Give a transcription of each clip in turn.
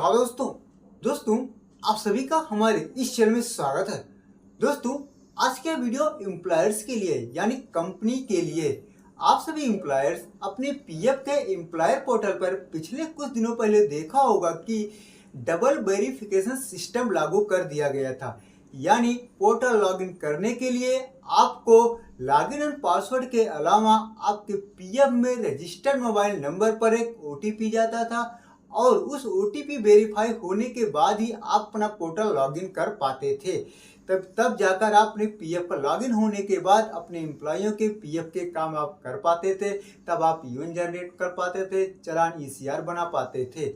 नमस्कार दोस्तों आप सभी का हमारे इस चैनल में स्वागत है। दोस्तों आज का वीडियो एम्प्लॉयर्स के लिए यानी कंपनी के लिए। आप सभी एम्प्लॉयर्स अपने पीएफ के एम्प्लॉयर पोर्टल पर पिछले कुछ दिनों पहले देखा होगा कि डबल वेरिफिकेशन सिस्टम लागू कर दिया गया था। यानी पोर्टल लॉगिन करने के लिए आपको लॉगिन और पासवर्ड के अलावा आपके पीएफ में रजिस्टर्ड मोबाइल नंबर पर एक ओटीपी जाता था और उस ओटीपी वेरीफाई होने के बाद ही आप अपना पोर्टल लॉगिन कर पाते थे। तब जाकर आप अपने पीएफ का लॉगिन होने के बाद अपने एम्प्लॉयों के पीएफ के काम आप कर पाते थे। तब आप यूएन जनरेट कर पाते थे, चालान ईसीआर बना पाते थे।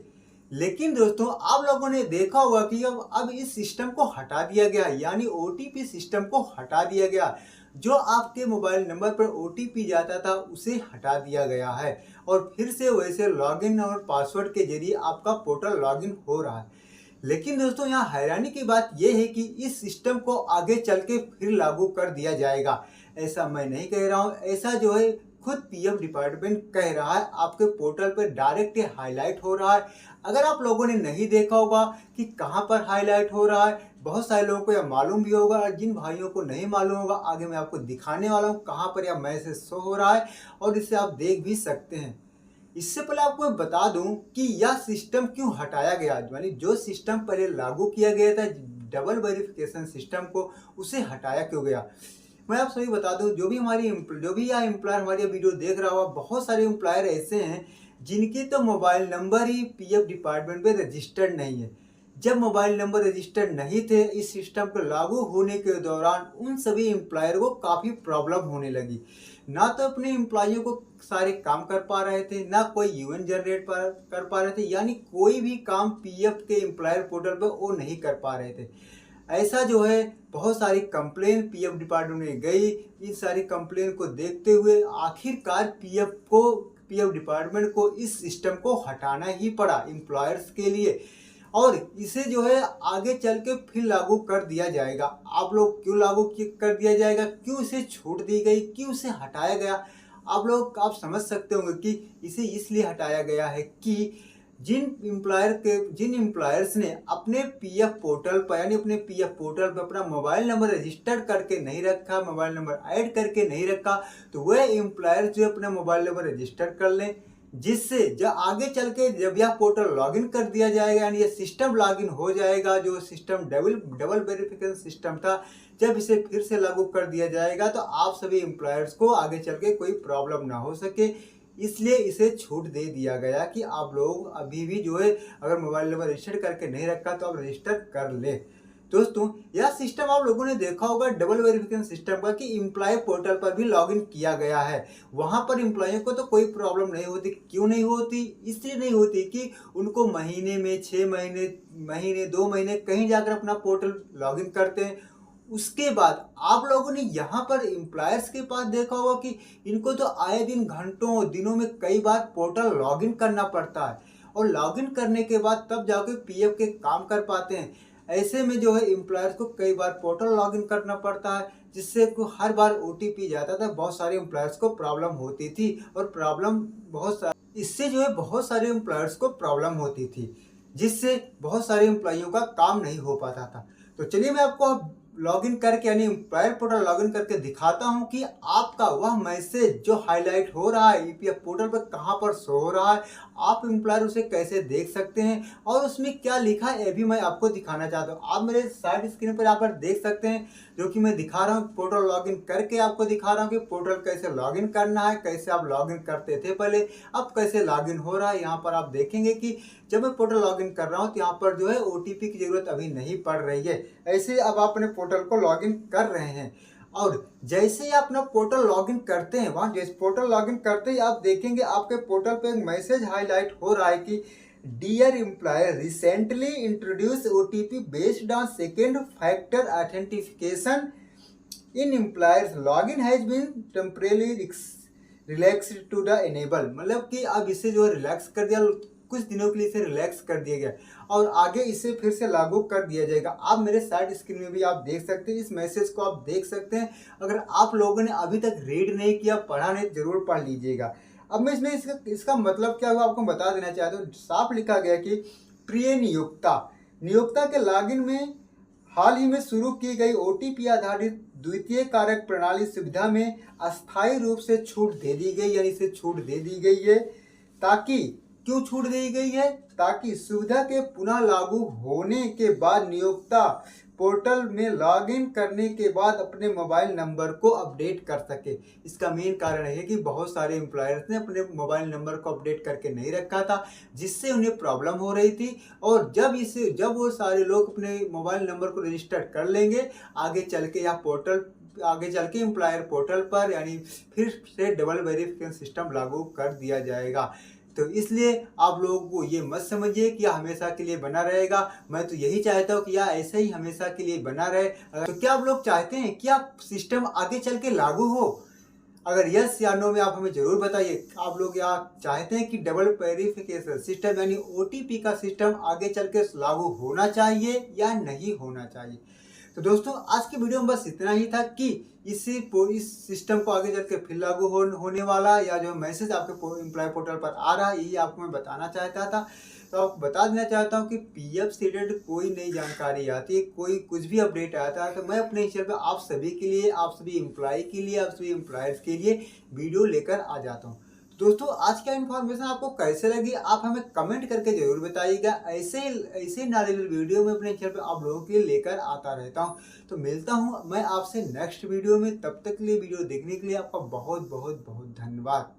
लेकिन दोस्तों आप लोगों ने देखा होगा कि अब इस सिस्टम को हटा दिया गया, यानी ओटीपी सिस्टम को हटा दिया गया। जो आपके मोबाइल नंबर पर ओटीपी जाता था उसे हटा दिया गया है और फिर से वैसे लॉगिन और पासवर्ड के जरिए आपका पोर्टल लॉगिन हो रहा है। लेकिन दोस्तों यहाँ हैरानी की बात यह है कि इस सिस्टम को आगे चल के फिर लागू कर दिया जाएगा। ऐसा मैं नहीं कह रहा हूँ, ऐसा जो है खुद पीएफ डिपार्टमेंट कह रहा है। आपके पोर्टल पर डायरेक्ट हाईलाइट हो रहा है। अगर आप लोगों ने नहीं देखा होगा कि कहां पर हाईलाइट हो रहा है, बहुत सारे लोगों को यह मालूम भी होगा और जिन भाइयों को नहीं मालूम होगा आगे मैं आपको दिखाने वाला हूं कहां पर यह मैसेज शो हो रहा है और इसे आप देख भी सकते हैं। इससे पहले आपको बता दूं कि यह सिस्टम क्यों हटाया गया, यानी जो सिस्टम पहले लागू किया गया था डबल वेरिफिकेशन सिस्टम को, उसे हटाया क्यों गया। मैं आप सभी बता दूं, जो भी यह एम्प्लॉयर हमारी वीडियो देख रहा होगा, बहुत सारे एम्प्लॉयर ऐसे हैं जिनके तो मोबाइल नंबर ही पीएफ डिपार्टमेंट में रजिस्टर्ड नहीं है। जब मोबाइल नंबर रजिस्टर्ड नहीं थे, इस सिस्टम को लागू होने के दौरान उन सभी एम्प्लॉयर को काफ़ी प्रॉब्लम होने लगी। ना तो अपने एम्प्लॉइयों को सारे काम कर पा रहे थे, ना कोई यूएन जनरेट कर पा रहे थे, यानी कोई भी काम पीएफ के एम्प्लॉयर पोर्टल पर वो नहीं कर पा रहे थे। ऐसा जो है बहुत सारी कंप्लेन पीएफ डिपार्टमेंट में गई। इन सारी कंप्लेन को देखते हुए आखिरकार पीएफ डिपार्टमेंट को इस सिस्टम को हटाना ही पड़ा एम्प्लॉयर्स के लिए, और इसे जो है आगे चल के फिर लागू कर दिया जाएगा। आप लोग क्यों लागू कर दिया जाएगा, क्यों इसे छूट दी गई, क्यों इसे हटाया गया, आप समझ सकते होंगे कि इसे इसलिए हटाया गया है कि जिन एम्प्लॉयर्स ने अपने पीएफ पोर्टल पर यानी अपने पीएफ पोर्टल पर अपना मोबाइल नंबर रजिस्टर्ड करके नहीं रखा, मोबाइल नंबर ऐड करके नहीं रखा, तो वह एम्प्लॉयर जो अपना मोबाइल नंबर रजिस्टर कर लें, जिससे जब आगे चल के जब यह पोर्टल लॉगिन कर दिया जाएगा, यानी यह सिस्टम लॉगिन हो जाएगा, जो सिस्टम डबल वेरिफिकेशन सिस्टम था, जब इसे फिर से लागू कर दिया जाएगा तो आप सभी एम्प्लॉयर्स को आगे चल के कोई प्रॉब्लम ना हो सके। इसलिए इसे छूट दे दिया गया कि आप लोग अभी भी जो है अगर मोबाइल नंबर रजिस्टर करके नहीं रखा तो आप रजिस्टर कर ले। दोस्तों यह सिस्टम आप लोगों ने देखा होगा डबल वेरिफिकेशन सिस्टम का कि एम्प्लॉय पोर्टल पर भी लॉगिन किया गया है। वहां पर एम्प्लॉयों को तो कोई प्रॉब्लम नहीं होती। क्यों नहीं होती? इसलिए नहीं होती कि उनको महीने में 6 महीने 2 महीने कहीं जाकर अपना पोर्टल लॉगिन करते हैं। उसके बाद आप लोगों ने यहाँ पर एम्प्लॉयर्स के पास देखा होगा कि इनको तो आए दिन घंटों दिनों में कई बार पोर्टल लॉगिन करना पड़ता है और लॉगिन करने के बाद तब जाकर पीएफ के काम कर पाते हैं। ऐसे में जो है एम्प्लॉयर्स को कई बार पोर्टल लॉगिन करना पड़ता है, जिससे हर बार ओटीपी जाता था। बहुत सारे एम्प्लॉयर्स को प्रॉब्लम होती थी और इससे जो है बहुत सारे एम्प्लॉयर्स को प्रॉब्लम होती थी, जिससे बहुत सारे एम्प्लॉइयों का काम नहीं हो पाता था। तो चलिए मैं आपको लॉगिन करके यानी एम्प्लॉयर पोर्टल लॉगिन करके दिखाता हूं कि आपका वह मैसेज जो हाईलाइट हो रहा है ईपीएफ पोर्टल पर कहां पर शो हो रहा है, आप एम्प्लॉयर उसे कैसे देख सकते हैं और उसमें क्या लिखा है ये भी मैं आपको दिखाना चाहता हूं। आप मेरे साइड स्क्रीन पर यहाँ पर देख सकते हैं, जो कि मैं दिखा रहा हूँ पोर्टल लॉगिन करके आपको दिखा रहा हूँ कि पोर्टल कैसे लॉगिन करना है, कैसे आप लॉगिन करते थे पहले, अब कैसे लॉगिन हो रहा है। यहाँ पर आप देखेंगे कि जब मैं पोर्टल लॉगिन कर रहा हूँ तो यहाँ पर जो है ओटीपी की जरूरत अभी नहीं पड़ रही है। ऐसे अब आप अपने पोर्टल को लॉगिन कर रहे हैं और जैसे ही आप अपना पोर्टल लॉगिन करते हैं, वहाँ जैसे पोर्टल लॉगिन करते ही आप देखेंगे आपके पोर्टल पे एक मैसेज हाईलाइट हो रहा है कि dear employer recently introduce OTP based on second factor authentication in employers login has been temporarily relax to the enable. मतलब कि अब इसे जो रिलैक्स कर दिया, कुछ दिनों के लिए इसे रिलैक्स कर दिया गया और आगे इसे फिर से लागू कर दिया जाएगा। आप मेरे साइड स्क्रीन में भी आप देख सकते हैं, इस मैसेज को आप देख सकते हैं। अगर आप लोगों ने अभी तक रीड नहीं किया, पढ़ा नहीं, जरूर पढ़ लीजिएगा। अब मैं इसमें इसका मतलब क्या हुआ आपको बता देना चाहता हूँ। साफ लिखा गया कि प्रिय नियोक्ता के लॉगिन में हाल ही में शुरू की गई OTP आधारित द्वितीय कारक प्रणाली सुविधा में अस्थायी रूप से छूट दे दी गई, यानी इसे छूट दे दी गई है। ताकि क्यों छूट दी गई है? ताकि सुविधा के पुनः लागू होने के बाद नियोक्ता पोर्टल में लॉगिन करने के बाद अपने मोबाइल नंबर को अपडेट कर सके। इसका मेन कारण है कि बहुत सारे एम्प्लॉयर्स ने अपने मोबाइल नंबर को अपडेट करके नहीं रखा था, जिससे उन्हें प्रॉब्लम हो रही थी। और जब वो सारे लोग अपने मोबाइल नंबर को रजिस्टर कर लेंगे, आगे चल के एम्प्लॉयर पोर्टल पर यानी फिर से डबल वेरिफिकेशन सिस्टम लागू कर दिया जाएगा। तो इसलिए आप लोगों को ये मत समझिए कि यह हमेशा के लिए बना रहेगा। मैं तो यही चाहता हूँ कि यह ऐसे ही हमेशा के लिए बना रहे। तो क्या आप लोग चाहते हैं कि आप सिस्टम आगे चल के लागू हो? अगर यस या नो में आप हमें जरूर बताइए। आप लोग यहाँ चाहते हैं कि डबल वेरिफिकेशन सिस्टम यानी OTP का सिस्टम आगे चल के लागू होना चाहिए या नहीं होना चाहिए? तो दोस्तों आज की वीडियो में बस इतना ही था कि इस सिस्टम को आगे चल के फिर लागू होने वाला या जो मैसेज आपके एम्प्लॉय पोर्टल पर आ रहा है, यही आपको मैं बताना चाहता था। तो आपको बता देना चाहता हूँ कि PF से रिलेटेड कोई नई जानकारी आती है, कोई कुछ भी अपडेट आता है, तो मैं अपने चैनल पर आप सभी के लिए, आप सभी एम्प्लॉय के लिए, आप सभी एम्प्लॉयर्स के लिए वीडियो लेकर आ जाता हूँ। दोस्तों आज का इन्फॉर्मेशन आपको कैसे लगी आप हमें कमेंट करके जरूर बताइएगा। ऐसे नॉलेजेबल वीडियो में अपने चैनल पे आप लोगों के लिए लेकर आता रहता हूं। तो मिलता हूं मैं आपसे नेक्स्ट वीडियो में। तब तक के लिए वीडियो देखने के लिए आपका बहुत बहुत बहुत धन्यवाद।